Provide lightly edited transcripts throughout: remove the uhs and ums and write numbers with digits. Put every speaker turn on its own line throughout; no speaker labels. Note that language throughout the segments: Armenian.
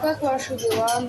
Как ваши дела?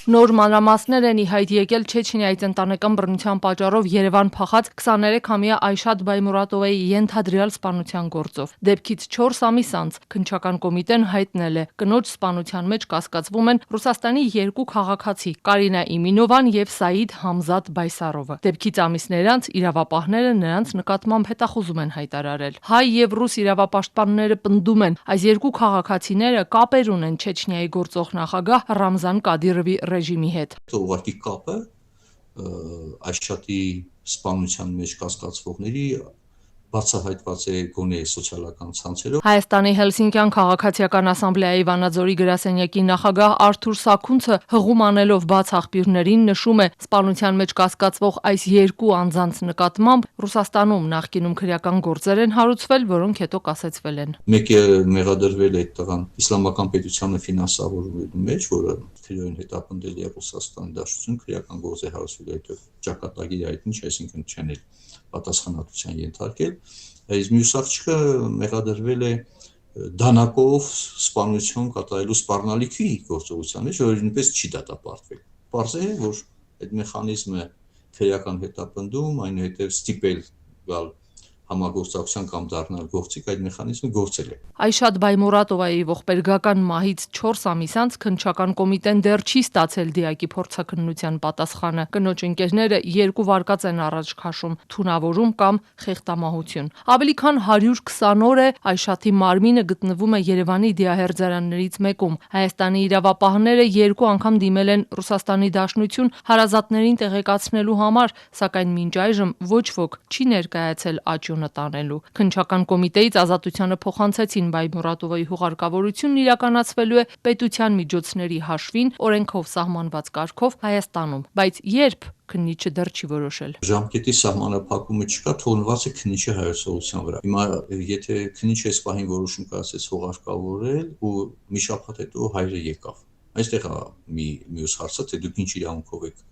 Նոր մանրամասներ են ի հայտ եկել Չեչնիայից ընտանեկան բռնության պատճառով Երևան փախած 23-ամյա Այշաթ Բայմուրատովայի ենթադրյալ սպանության գործով։ Դեպքից 4 ամիս անց քննչական կոմիտեն հայտնել է, կնոջ սպանության մեջ կասկածվում են Ռուսաստանի երկու քաղաքացի՝ Կարինա Իմինովան եւ Սաիդ Համզատ Բայսարովը։ Դեպքից ամիսներ անց իրավապահները նրանց նկատմամբ հետախուզում են հայտարարել։ Հայ եւ ռուս իրավապաշտպանները պնդում են, այս երկու քաղաքացիները կապեր ունեն Չեչնիայի գործող նախագահ Ռամզան Կադիրովի ռեժիմի հետ։
Ուղղակի կապը Այշաթի սպանության մեջ կասկածվողների բացահայտված է գոնե սոցիալական ցանցերով։
Հայաստանի Հելսինկյան քաղաքացիական ասամբլեայի Վանաձորի գրասենյակի նախագահ Արթուր Սաքունցը հղում անելով բաց աղբյուրներին նշում է, սպանության մեջ կասկածվող այս երկու անձանց նկատմամբ Ռուսաստանում նախկինում քրեական գործեր են հարուցվել, որոնք հետո կասեցվել են։
Մեկը մեղադրվել է այդ տղան իսլամական պետությանը ֆինանսավորելու մեջ, որը քրեոն հետապնդել է Ռուսաստանի Դաշնություն, քրեական գործ է հարուցվել այդ ճակատագիրը այդ ինչ, այսինքն չեն պատասխանատվության ենթարկել, այս մյուս աղջիկը մեղադրվել է դանակով սպանություն կատարելու սպառնալիքի գործողության մեջ, որը նույնպես չի դատապարտվել։ Պարզ է, որ այդ մեխանիզմը քրեական հետապնդում, այնուհետև ստիպել գալ համագործակցության կամ դառնալ գործիք, այդ մեխանիզմը գործել է։
Այշաթ Բայմուրատովայի ողբերգական մահից 4 ամիս անց քննչական կոմիտեն դեռ չի ստացել դիակի փորձաքննության պատասխանը։ Կնոջ ընկերները 2 վարկած են առաջ քաշում՝ թունավորում կամ խեղդամահություն։ Ավելի քան 120 օր է Այշաթի մարմինը գտնվում է Երևանի դիահերձարաններից մեկում։ Հայաստանի իրավապահները 2 անգամ դիմել են Ռուսաստանի Դաշնություն հարազատներին տեղեկացնելու համար, սակայն մինչ այժմ ոչ ոք չի ներկայացել աճյունը տանելու։ Քննչական կոմիտեից ազատությանը փոխանցեցին Բայմուրատովայի հուղարկավորությունն իրականացվելու է պետության միջոցների հաշվին օրենքով սահմանված կարգով Հայաստանում, բայց երբ քննիչը դեռ չի որոշել։
Ժամկետի սահմանափակումը չկա, թողնված է քննիչի հայեցողության վրա։ Հիմա եթե քննիչը այս պահին որոշում կայացեց հուղարկավորել ու մի շաբաթ հետո հայրը եկավ։ Այստեղ է մյուս հարցը, թե դուք ինչ իրավունքով եք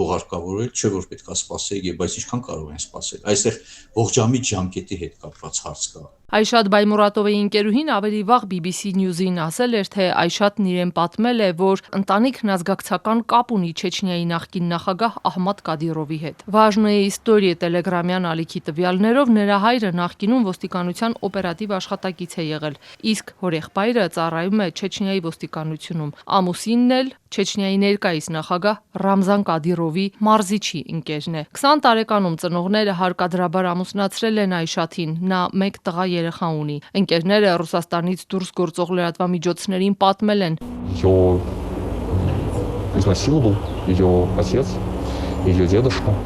հուղարկավորել, չէ որ պետք է սպասեք, բայց ինչքան կարող են սպասել։ Այստեղ ողջամիտ ժամկետի հետ կապված հարց կա։
Այշաթ Բայմուրատովի ընկերուհին ավելի վաղ BBC News-ին ասել էր, թե Այշաթն իրեն պատմել է, որ ընտանիքն ազգակցական կապ ունի Չեչնիայի նախկին նախագահ Ահմադ Կադիրովի հետ։ Важная история տելեգրամյան ալիքի տվյալներով նրա հայրը նախկինում ոստիկանության օպերատիվ աշխատակից է եղել, իսկ հորեղբայրը ծառայում է Չեչնիայի ոստիկանությունում։ Ամուսինն էլ Չեչնիայի ներկայիս նախագահ Ռամզան Կադիրովի մարզիչի ընկերն է։ 20 տարեկանում ծնողները հարկադրաբար ամուսնացրել են Այշաթին, նա 1 տղա երեխա ունի։ Ընկերները Ռուսաստանից դուրս գործող լրատվամիջոցներին պատմել են.
Ее изнасиловал ее отец, ее дедушка.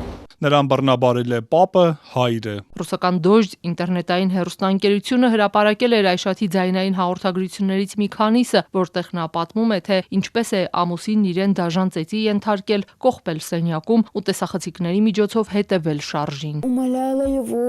Նրան բռնաբարել է պապը, հայրը։
Ռուսական Դոժդ ինտերնետային հեռուստաընկերությունը հրապարակել էր Այշաթի ձայնային հաղորդագրություններից մի քանիսը, որտեղ նա պատմում է, թե ինչպես է ամուսինն իրեն դաժան ծեծի ենթարկել, կողպել սենյակում ու տեսախցիկների միջոցով հետևել շարժին։
Умоляла его,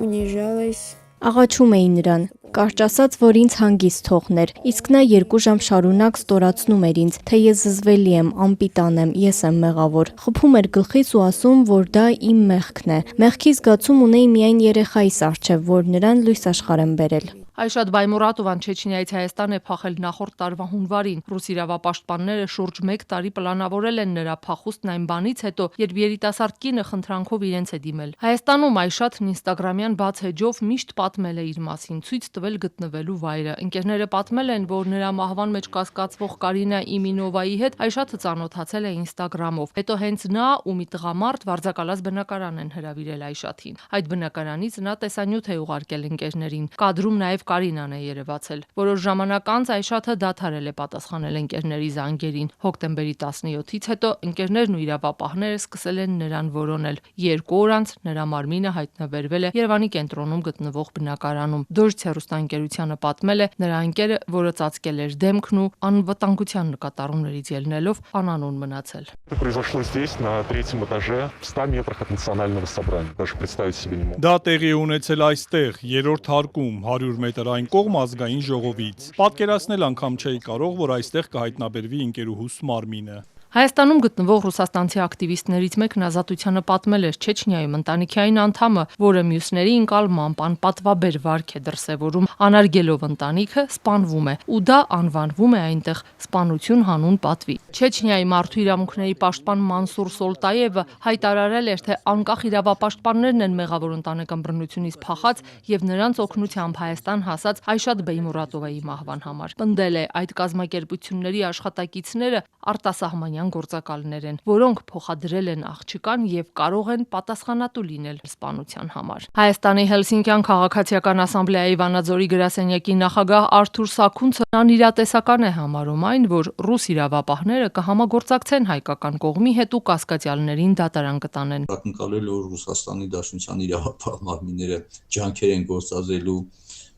унижалась.
Աղաչում էի նրան, կարճ ասած, որ ինձ հանգիստ թողներ, իսկ նա 2 ժամ շարունակ ստորացնում էր ինձ, թե ես զզվելի եմ, անպիտան եմ, ես եմ մեղավոր։ Խփում էր գլխից ու ասում, որ դա իմ մեղքն է։ Մեղքի զգացում ունեի միայն երեխայիս առջև, որ նրան լույս աշխարհ եմ բերել։
Այշաթ Բայմուրատովան Չեչնիայից Հայաստան է փախել նախորդ տարվա հունվարին։ Ռուս իրավապաշտպանները շուրջ 1 տարի պլանավորել են նրա փախուստն այն բանից հետո, երբ երիտասարդ կինը խնդրանքով իրենց է դիմել։ Հայաստանում Այշաթն ինստագրամյան բաց էջով միշտ պատմել է իր մասին, ցույց տվել գտնվելու վայրը։ Ընկերները պատմել են, որ նրա մահվան մեջ կասկածվող Կարինա Իմինովայի հետ Այշաթը ծանոթացել է ինստագրամով։ Հետո հենց նա ու մի տղամարդ վարձակալած բնակարան են հրավիրել Այշաթին։ Այդ բնակարանից նա տեսանյութ է ուղարկել ընկերներին։ Կադրում նաև Կարինան է երևացել։ Որոշ ժամանակ անց Այշաթը դադարել է պատասխանել ընկերների զանգերին։ Հոկտեմբերի 17-ից հետո ընկերներն ու իրավապահները սկսել են նրան որոնել։ 2 օր անց նրա մարմինը հայտնաբերվել է Երևանի կենտրոնում գտնվող բնակարանում։ Դոժդ հեռուստաընկերությանը պատմել է նրա ընկերը, որը ծածկել էր դեմքն ու անվտանգության նկատառումներից ելնելով անանուն մնացել։
Это произошло здесь, на 3-м этаже, в 100 метрах от национального собрания. Даже представить себе не могу.
Դա տեղի է ունեցել այստեղ, 3-րդ հարկում, 100 մետր այն կողմ ազգային ժողովից։ Պատկերացնել անգամ չէի կարող, որ այստեղ կհայտնաբերվի ընկերուհուս մարմինը։
Հայաստանում գտնվող ռուսաստանցի ակտիվիստներից մեկն Ազատությանը պատմել էր Չեչնիայում ընտանիքի այն անդամը, որը մյուսների ընկալմամբ անպատվաբեր վարք է դրսևորում, անարգելով ընտանիքը, սպանվում է, ու դա անվանվում է այնտեղ սպանություն հանուն պատվի։ Չեչնիայի մարդու իրավունքների պաշտպան Մանսուր Սոլտայևը հայտարարել էր, թե անկախ իրավապաշտպաններն են մեղավոր ընտանեկան բռնությունից փախած եւ նրանց օգնությամբ Հայաստան հասած Այշաթ Բեյմուրատովայի մահվան համար։ Պնդել է, այդ կազմակերպությունների աշխատակիցները արտասահմանյան գործակալներ են, որոնք փոխադրել են աղջկան եւ կարող են պատասխանատու լինել սպանության համար։ Հայաստանի Հելսինկյան քաղաքացիական ասամբլեայի Վանաձորի գրասենյակի նախագահ Արթուր Սաքունցը անիրատեսական է համարում այն, որ ռուս իրավապահները կհամագործակցեն հայկական կողմի հետ ու կասկածյալներին դատարան կտանեն։
Ակնկալել որ Ռուսաստանի Դաշնության իրավապահ մարմինները ջանքեր են գործադրելու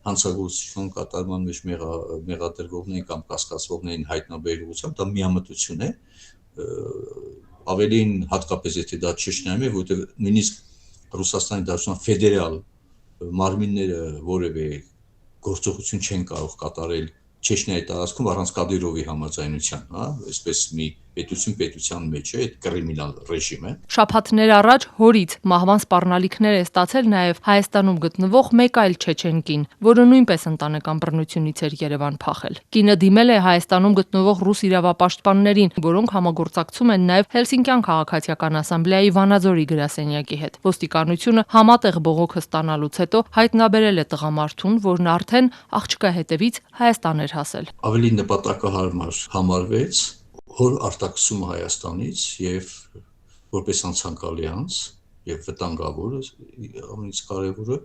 հանցագործություն կատարման մեջ մեղադրվողներին կամ կասկածվողներին հայտնաբերողությամբ, դա միամտություն է, ավելին հատկապես եթե դա Չեչնիայում է, որտեղ նույնիսկ Ռուսաստանի Դաշնության ֆեդերալ մարմինները որևէ գործողություն չեն կարող կատարել Չեչնիայի տարածքում առանց Կադիրովի համաձայնության, հա, այսպես մի պետության մեջ է այդ կրիմինալ ռեժիմը։
Շաբաթներ առաջ հորից մահվան սպառնալիքներ է ստացել նաև Հայաստանում գտնվող մեկ այլ չեչեն կին, որը նույնպես ընտանեկան բռնությունից էր Երևան փախել։ Կինը դիմել է Հայաստանում գտնվող ռուս իրավապաշտպաններին, որոնք համագործակցում են նաև Հելսինկյան քաղաքացիական ասամբլեայի Վանաձորի գրասենյակի հետ։ Ոստիկանությունը համատեղ բողոքը ստանալուց հետո հայտնաբերել է տղամարդուն, որն արդեն աղջկա հետևից Հայաստան էր հասել։
Ավելի նպատակահարմար համարվեց հոր արտաքսումը Հայաստանից եւ որպես անցանկալի անձ եւ վտանգավոր ամենից կարեւորը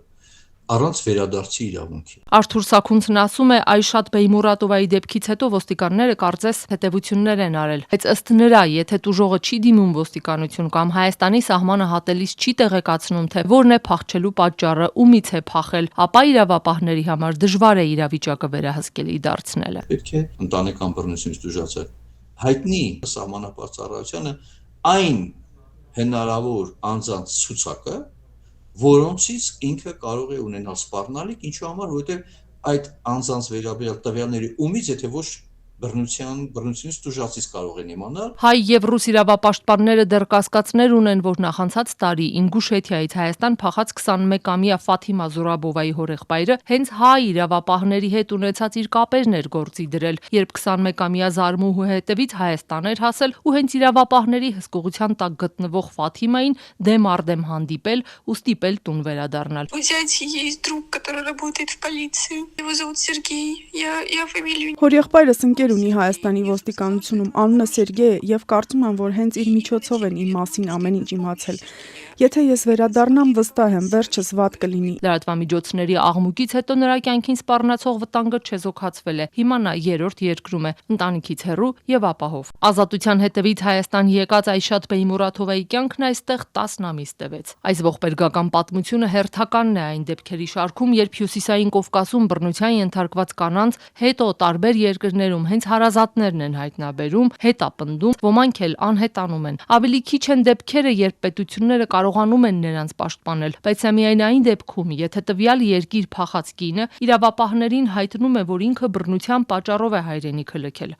առանց վերադարձի իրավունքի։
Արթուր Սաքունցն ասում է, Այշաթ Բեյմուրատովայի դեպքից հետո ոստիկանները կարծես հետևություններ են արել, բայց ըստ նրա, եթե տուժողը չի դիմում ոստիկանություն կամ Հայաստանի սահմանը հատելիս չի տեղեկացնում, թե որն է փախչելու պատճառը, ումից է փախել, ապա իրավապահների համար դժվար է իրավիճակը վերահսկելի դարձնելը։
Պետք է ընտանեկան բռնությունից տուժած հայտնի սահմանապահ ծառայությանը այն հնարավոր անձանց ցուցակը, որոնցից ինքը կարող է ունենալ սպառնալիք, ինչու համար, որովհետև այդ անձանց վերաբերյալ տվյալների ումից, եթե ոչ բռնությունից տուժածից կարող են իմանալ։
Հայ եւ ռուս իրավապաշտպանները դեռ կասկածներ ունեն, որ նախանցած տարի Ինգուշեթիայից Հայաստան փախած 21-ամյա Ֆաթիմա Զուրաբովայի հորեղբայրը հենց հայ իրավապահների հետ ունեցած իր կապերն էր գործի դրել, երբ 21-ամյա Զարմուհու հետևից Հայաստան էր հասել ու հենց իրավապահների հսկողության տակ գտնվող Ֆաթիմային դեմ առ դեմ հանդիպել ու ստիպել տուն վերադառնալ։
У зяти есть друг, который работает в полиции. Его зовут Сергей. Я фамилию.
Հորեղբայրս ընկեր ունի Հայաստանի ոստիկանությունում, անունը Սերգեյ է եւ կարծում եմ, որ հենց իր միջոցով են իմ մասին ամեն ինչ իմացել։ Եթե ես վերադառնամ, վստահ եմ, վերջս վատ կլինի։
Լրատվամիջոցների աղմուկից հետո նրա կյանքին սպառնացող վտանգը չեզոքացվել է։ Հիմա նա երրորդ երկրում է, ընտանիքից հեռու եւ ապահով։ Ազատության հետևից Հայաստան եկած Այշաթ Բեյմուրատովայի կյանքն այստեղ 10 ամիս տևեց։ Այս ողբերգական պատմությունը հերթականն է այն դեպքերի շարքում, երբ Հյուսիսային Կովկասում բռնության ենթարկված կանանց հետո տարբեր երկրներում հենց հարազատներն են հայտնաբերում, հետապնդում, ոմանք էլ անհետանում են։ Ավելի քիչ են դեպքերը, երբ պետությունները կարողանում են նրանց պաշտպանել, բայց միայն այն դեպքում, եթե տվյալ երկիր փախած կինը իրավապահներին հայտնում է, որ ինքը բռնության պատճառով է հայրենիքը լքել։